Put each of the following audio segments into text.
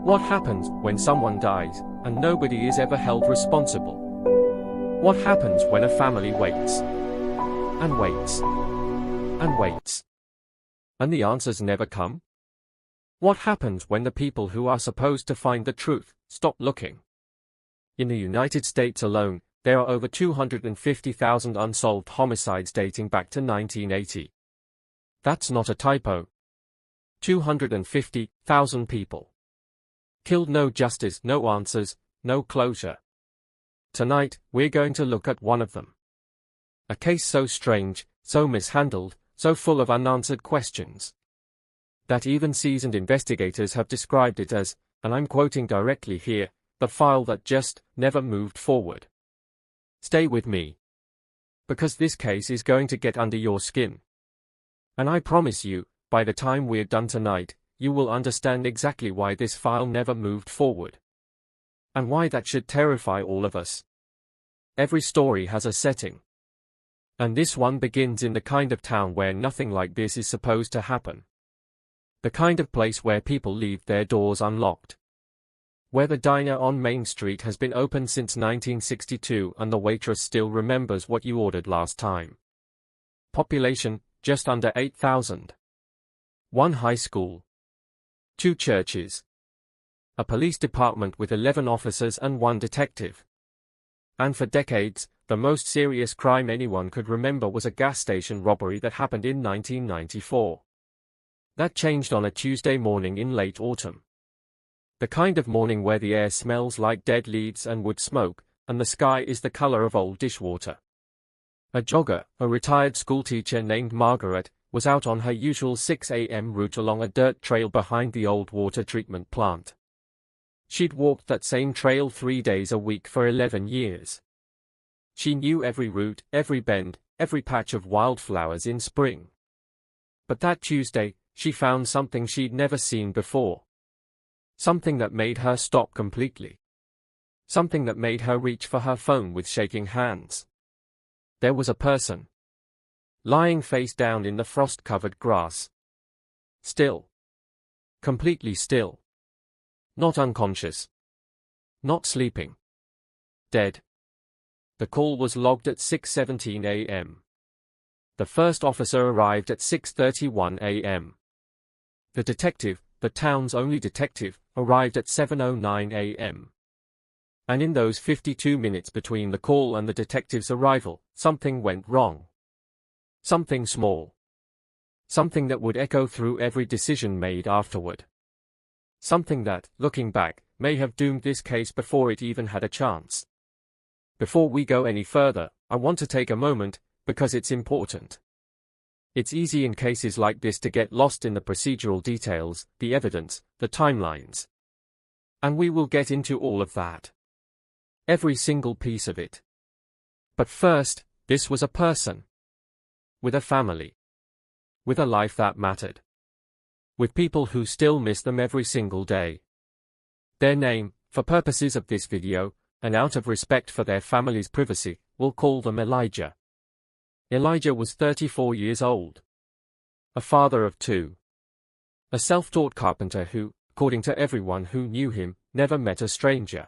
What happens when someone dies and nobody is ever held responsible? What happens when a family waits and waits and waits and the answers never come? What happens when the people who are supposed to find the truth stop looking? In the United States alone, there are over 250,000 unsolved homicides dating back to 1980. That's not a typo. 250,000 people killed, no justice, no answers, no closure. Tonight, we're going to look at one of them. A case so strange, so mishandled, so full of unanswered questions, that even seasoned investigators have described it as, and I'm quoting directly here, the file that just never moved forward. Stay with me, because this case is going to get under your skin. And I promise you, by the time we're done tonight, you will understand exactly why this file never moved forward. And why that should terrify all of us. Every story has a setting. And this one begins in the kind of town where nothing like this is supposed to happen. The kind of place where people leave their doors unlocked. Where the diner on Main Street has been open since 1962 and the waitress still remembers what you ordered last time. Population, just under 8,000. One high school. 2 churches. A police department with 11 officers and 1 detective. And for decades, the most serious crime anyone could remember was a gas station robbery that happened in 1994. That changed on a Tuesday morning in late autumn. The kind of morning where the air smells like dead leaves and wood smoke, and the sky is the color of old dishwater. A jogger, a retired schoolteacher named Margaret, was out on her usual 6 a.m. route along a dirt trail behind the old water treatment plant. She'd walked that same trail 3 days a week for 11 years. She knew every route, every bend, every patch of wildflowers in spring. But that Tuesday, she found something she'd never seen before. Something that made her stop completely. Something that made her reach for her phone with shaking hands. There was a person. Lying face down in the frost-covered grass. Still. Completely still. Not unconscious. Not sleeping. Dead. The call was logged at 6:17 a.m. The first officer arrived at 6:31 a.m. The detective, the town's only detective, arrived at 7:09 a.m. And in those 52 minutes between the call and the detective's arrival, something went wrong. Something small. Something that would echo through every decision made afterward. Something that, looking back, may have doomed this case before it even had a chance. Before we go any further, I want to take a moment, because it's important. It's easy in cases like this to get lost in the procedural details, the evidence, the timelines. And we will get into all of that. Every single piece of it. But first, this was a person. With a family. With a life that mattered. With people who still miss them every single day. Their name, for purposes of this video, and out of respect for their family's privacy, we'll call them Elijah. Elijah was 34 years old. A father of 2. A self-taught carpenter who, according to everyone who knew him, never met a stranger.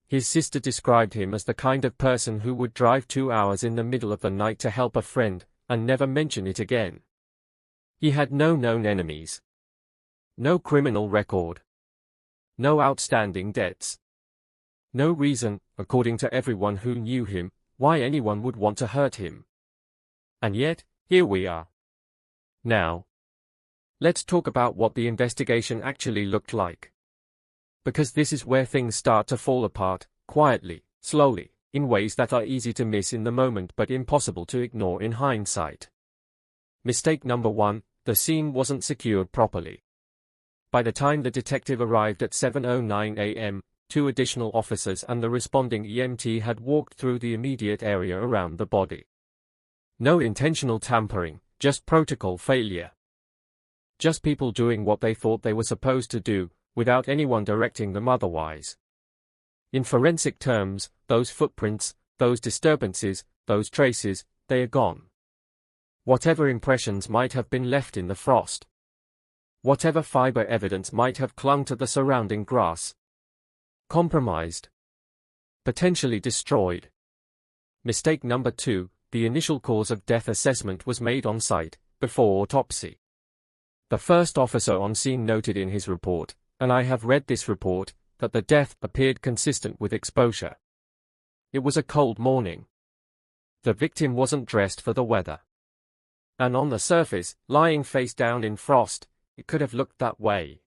His sister described him as the kind of person who would drive 2 hours in the middle of the night to help a friend, and never mention it again. He had no known enemies. No criminal record. No outstanding debts. No reason, according to everyone who knew him, why anyone would want to hurt him. And yet, here we are. Now, let's talk about what the investigation actually looked like. Because this is where things start to fall apart, quietly, slowly, in ways that are easy to miss in the moment but impossible to ignore in hindsight. Mistake number 1, the scene wasn't secured properly. By the time the detective arrived at 7:09 a.m., 2 additional officers and the responding EMT had walked through the immediate area around the body. No intentional tampering, just protocol failure. Just people doing what they thought they were supposed to do, without anyone directing them otherwise. In forensic terms, those footprints, those disturbances, those traces, they are gone. Whatever impressions might have been left in the frost. Whatever fiber evidence might have clung to the surrounding grass. Compromised. Potentially destroyed. Mistake number 2, the initial cause of death assessment was made on site, before autopsy. The first officer on scene noted in his report, and I have read this report, that the death appeared consistent with exposure. It was a cold morning. The victim wasn't dressed for the weather. And on the surface, lying face down in frost, it could have looked that way.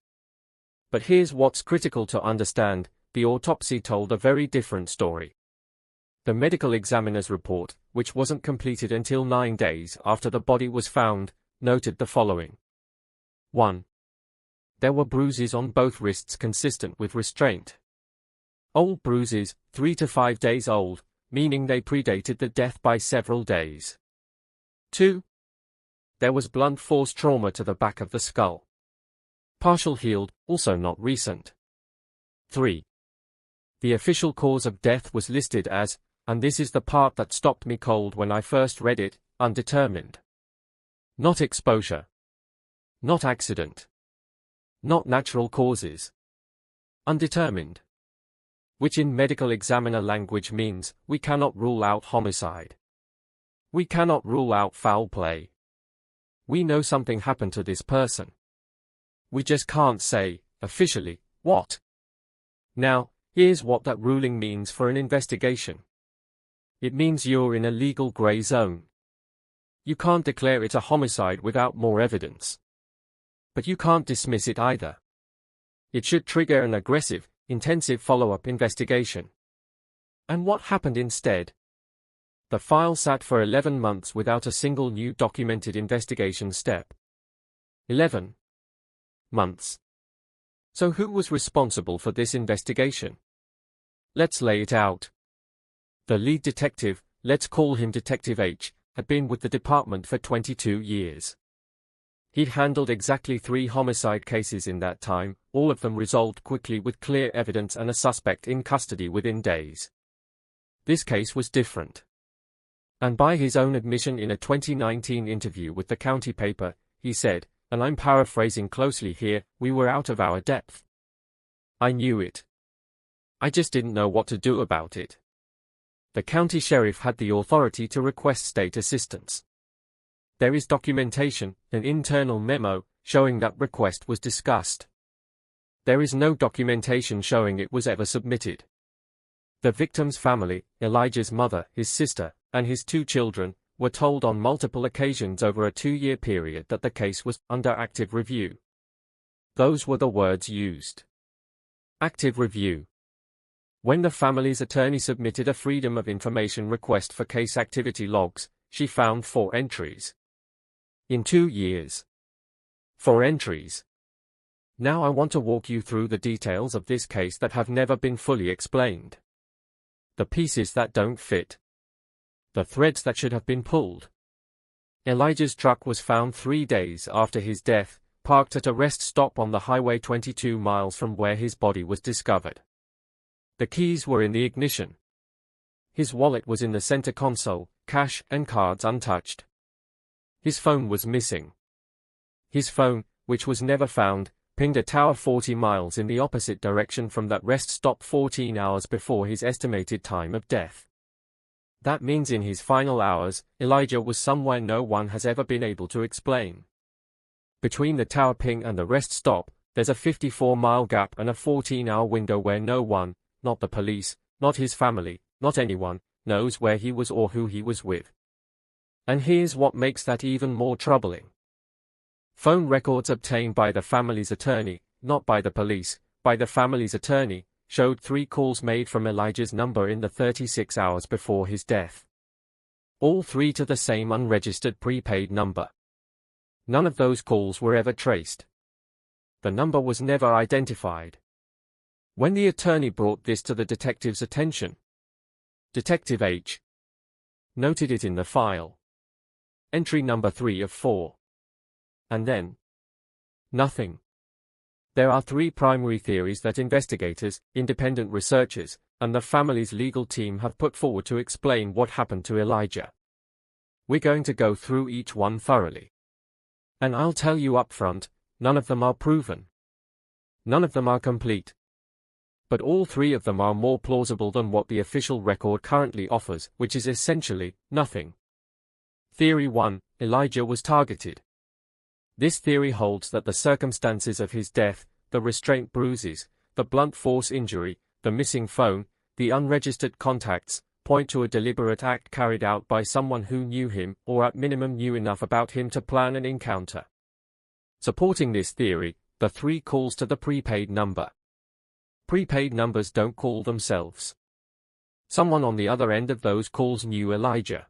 But here's what's critical to understand, the autopsy told a very different story. The medical examiner's report, which wasn't completed until 9 days after the body was found, noted the following. 1. There were bruises on both wrists consistent with restraint. Old bruises, 3 to 5 days old, meaning they predated the death by several days. 2. There was blunt force trauma to the back of the skull. Partial healed, also not recent. 3. The official cause of death was listed as, and this is the part that stopped me cold when I first read it, undetermined. Not exposure. Not accident. Not natural causes. Undetermined. Which in medical examiner language means, we cannot rule out homicide. We cannot rule out foul play. We know something happened to this person. We just can't say, officially, what. Now, here's what that ruling means for an investigation. It means you're in a legal gray zone. You can't declare it a homicide without more evidence. But you can't dismiss it either. It should trigger an aggressive, intensive follow-up investigation. And what happened instead? The file sat for 11 months without a single new documented investigation step. 11 months. So who was responsible for this investigation? Let's lay it out. The lead detective, let's call him Detective H, had been with the department for 22 years. He'd handled exactly 3 homicide cases in that time, all of them resolved quickly with clear evidence and a suspect in custody within days. This case was different. And by his own admission in a 2019 interview with the county paper, he said, and I'm paraphrasing closely here, we were out of our depth. I knew it. I just didn't know what to do about it. The county sheriff had the authority to request state assistance. There is documentation, an internal memo, showing that request was discussed. There is no documentation showing it was ever submitted. The victim's family, Elijah's mother, his sister, and his 2 children, were told on multiple occasions over a 2-year period that the case was under active review. Those were the words used. Active review. When the family's attorney submitted a Freedom of Information request for case activity logs, she found 4 entries. In 2 years. 4 entries. Now I want to walk you through the details of this case that have never been fully explained. The pieces that don't fit. The threads that should have been pulled. Elijah's truck was found 3 days after his death, parked at a rest stop on the highway 22 miles from where his body was discovered. The keys were in the ignition. His wallet was in the center console, cash and cards untouched. His phone was missing. His phone, which was never found, pinged a tower 40 miles in the opposite direction from that rest stop 14 hours before his estimated time of death. That means in his final hours, Elijah was somewhere no one has ever been able to explain. Between the tower ping and the rest stop, there's a 54-mile gap and a 14-hour window where no one, not the police, not his family, not anyone, knows where he was or who he was with. And here's what makes that even more troubling. Phone records obtained by the family's attorney, not by the police, by the family's attorney, showed 3 calls made from Elijah's number in the 36 hours before his death. All 3 to the same unregistered prepaid number. None of those calls were ever traced. The number was never identified. When the attorney brought this to the detective's attention, Detective H noted it in the file. Entry number 3 of 4. And then nothing. There are 3 primary theories that investigators, independent researchers, and the family's legal team have put forward to explain what happened to Elijah. We're going to go through each one thoroughly. And I'll tell you up front, none of them are proven. None of them are complete. But all three of them are more plausible than what the official record currently offers, which is essentially nothing. Theory 1. Elijah was targeted. This theory holds that the circumstances of his death, the restraint bruises, the blunt force injury, the missing phone, the unregistered contacts, point to a deliberate act carried out by someone who knew him, or at minimum knew enough about him to plan an encounter. Supporting this theory, the 3 calls to the prepaid number. Prepaid numbers don't call themselves. Someone on the other end of those calls knew Elijah.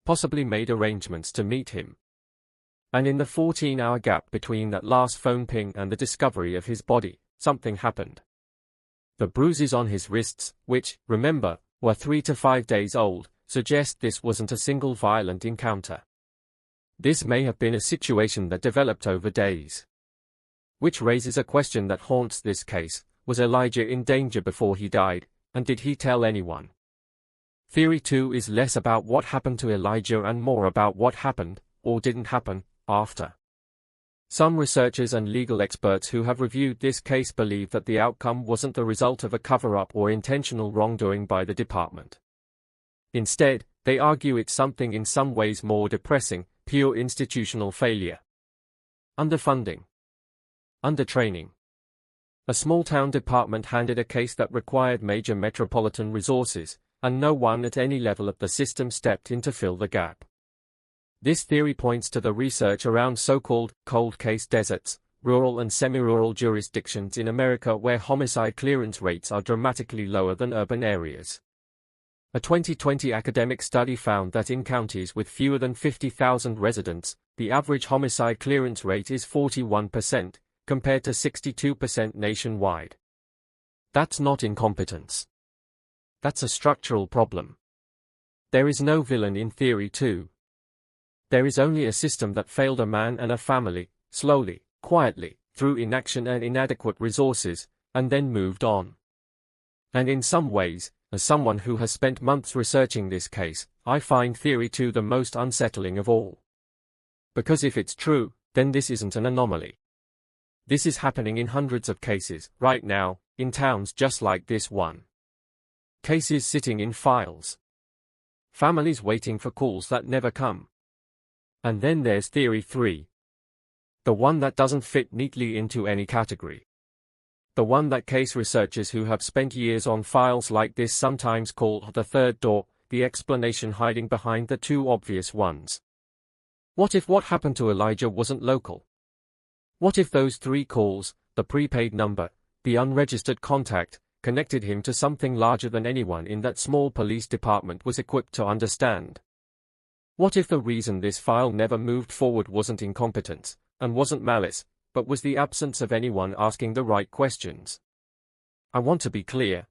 Possibly made arrangements to meet him. And in the 14-hour gap between that last phone ping and the discovery of his body, something happened. The bruises on his wrists, which, remember, were 3 to 5 days old, suggest this wasn't a single violent encounter. This may have been a situation that developed over days. Which raises a question that haunts this case: was Elijah in danger before he died, and did he tell anyone? Theory 2 is less about what happened to Elijah and more about what happened, or didn't happen, after. Some researchers and legal experts who have reviewed this case believe that the outcome wasn't the result of a cover-up or intentional wrongdoing by the department. Instead, they argue it's something in some ways more depressing: pure institutional failure. Underfunding. Undertraining. A small-town department handed a case that required major metropolitan resources, and no one at any level of the system stepped in to fill the gap. This theory points to the research around so-called cold case deserts, rural and semi-rural jurisdictions in America where homicide clearance rates are dramatically lower than urban areas. A 2020 academic study found that in counties with fewer than 50,000 residents, the average homicide clearance rate is 41%, compared to 62% nationwide. That's not incompetence. That's a structural problem. There is no villain in Theory 2. There is only a system that failed a man and a family, slowly, quietly, through inaction and inadequate resources, and then moved on. And in some ways, as someone who has spent months researching this case, I find Theory 2 the most unsettling of all. Because if it's true, then this isn't an anomaly. This is happening in hundreds of cases, right now, in towns just like this one. Cases sitting in files. Families waiting for calls that never come. And then there's Theory 3. The one that doesn't fit neatly into any category. The one that case researchers who have spent years on files like this sometimes call the third door, the explanation hiding behind the 2 obvious ones. What if what happened to Elijah wasn't local? What if those 3 calls, the prepaid number, the unregistered contact, connected him to something larger than anyone in that small police department was equipped to understand? What if the reason this file never moved forward wasn't incompetence, and wasn't malice, but was the absence of anyone asking the right questions? I want to be clear.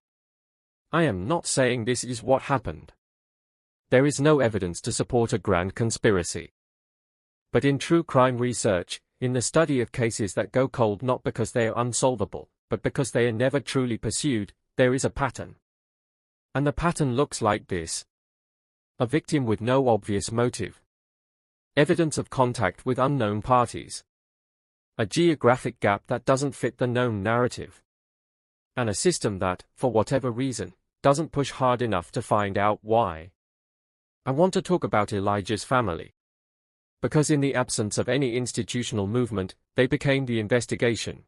I am not saying this is what happened. There is no evidence to support a grand conspiracy. But in true crime research, in the study of cases that go cold not because they are unsolvable, but because they are never truly pursued, there is a pattern. And the pattern looks like this. A victim with no obvious motive. Evidence of contact with unknown parties. A geographic gap that doesn't fit the known narrative. And a system that, for whatever reason, doesn't push hard enough to find out why. I want to talk about Elijah's family. Because in the absence of any institutional movement, they became the investigation.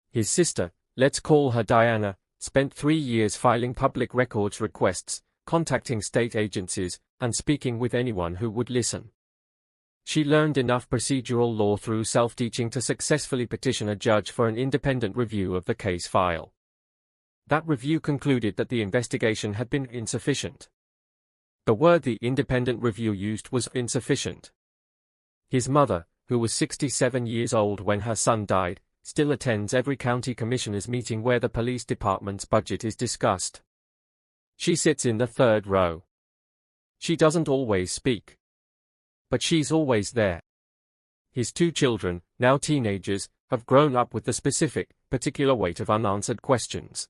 His sister, let's call her Diana, spent 3 years filing public records requests, contacting state agencies, and speaking with anyone who would listen. She learned enough procedural law through self-teaching to successfully petition a judge for an independent review of the case file. That review concluded that the investigation had been insufficient. The word the independent review used was insufficient. His mother, who was 67 years old when her son died, still attends every county commissioners' meeting where the police department's budget is discussed. She sits in the 3rd row. She doesn't always speak. But she's always there. His 2 children, now teenagers, have grown up with the particular weight of unanswered questions.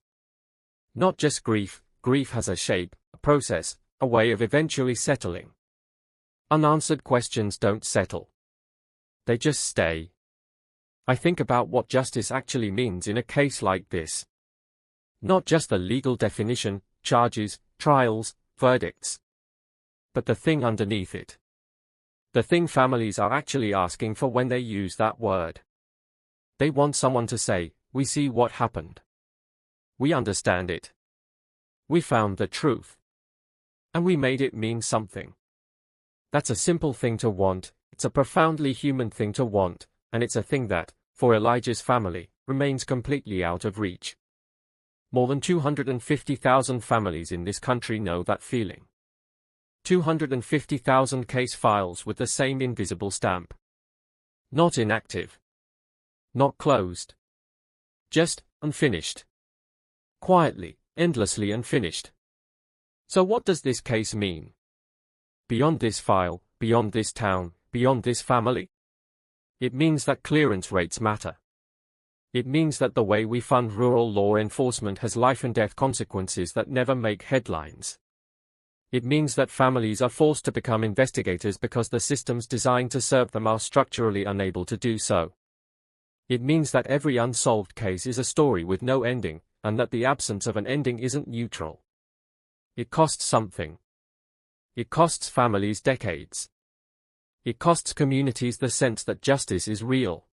Not just grief, grief has a shape, a process, a way of eventually settling. Unanswered questions don't settle. They just stay. I think about what justice actually means in a case like this. Not just the legal definition, charges, trials, verdicts, but the thing underneath it. The thing families are actually asking for when they use that word. They want someone to say, "We see what happened. We understand it. We found the truth. And we made it mean something." That's a simple thing to want, it's a profoundly human thing to want, and it's a thing that, for Elijah's family, remains completely out of reach. More than 250,000 families in this country know that feeling. 250,000 case files with the same invisible stamp. Not inactive. Not closed. Just unfinished. Quietly, endlessly unfinished. So what does this case mean? Beyond this file, beyond this town, beyond this family? It means that clearance rates matter. It means that the way we fund rural law enforcement has life and death consequences that never make headlines. It means that families are forced to become investigators because the systems designed to serve them are structurally unable to do so. It means that every unsolved case is a story with no ending, and that the absence of an ending isn't neutral. It costs something. It costs families decades. It costs communities the sense that justice is real.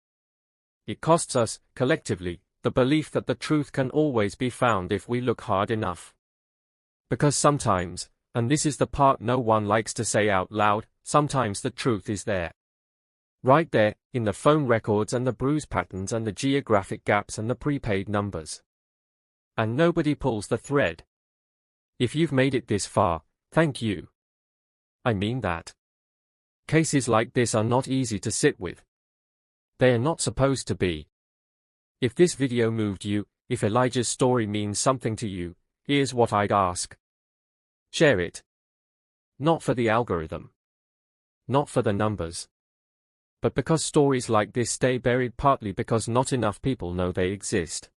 It costs us, collectively, the belief that the truth can always be found if we look hard enough. Because sometimes, and this is the part no one likes to say out loud, sometimes the truth is there. Right there, in the phone records and the bruise patterns and the geographic gaps and the prepaid numbers. And nobody pulls the thread. If you've made it this far, thank you. I mean that. Cases like this are not easy to sit with. They are not supposed to be. If this video moved you, if Elijah's story means something to you, here's what I'd ask. Share it. Not for the algorithm. Not for the numbers. But because stories like this stay buried partly because not enough people know they exist.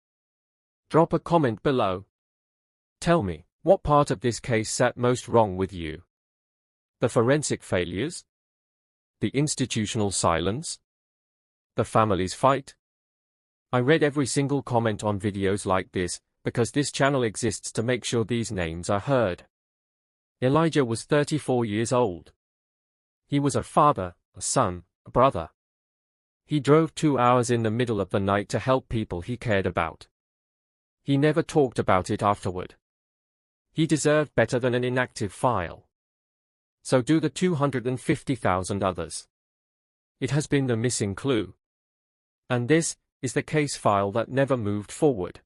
Drop a comment below. Tell me, what part of this case sat most wrong with you? The forensic failures? The institutional silence? The family's fight? I read every single comment on videos like this, because this channel exists to make sure these names are heard. Elijah was 34 years old. He was a father, a son, a brother. He drove 2 hours in the middle of the night to help people he cared about. He never talked about it afterward. He deserved better than an inactive file. So do the 250,000 others. It has been the missing clue. And this is the case file that never moved forward.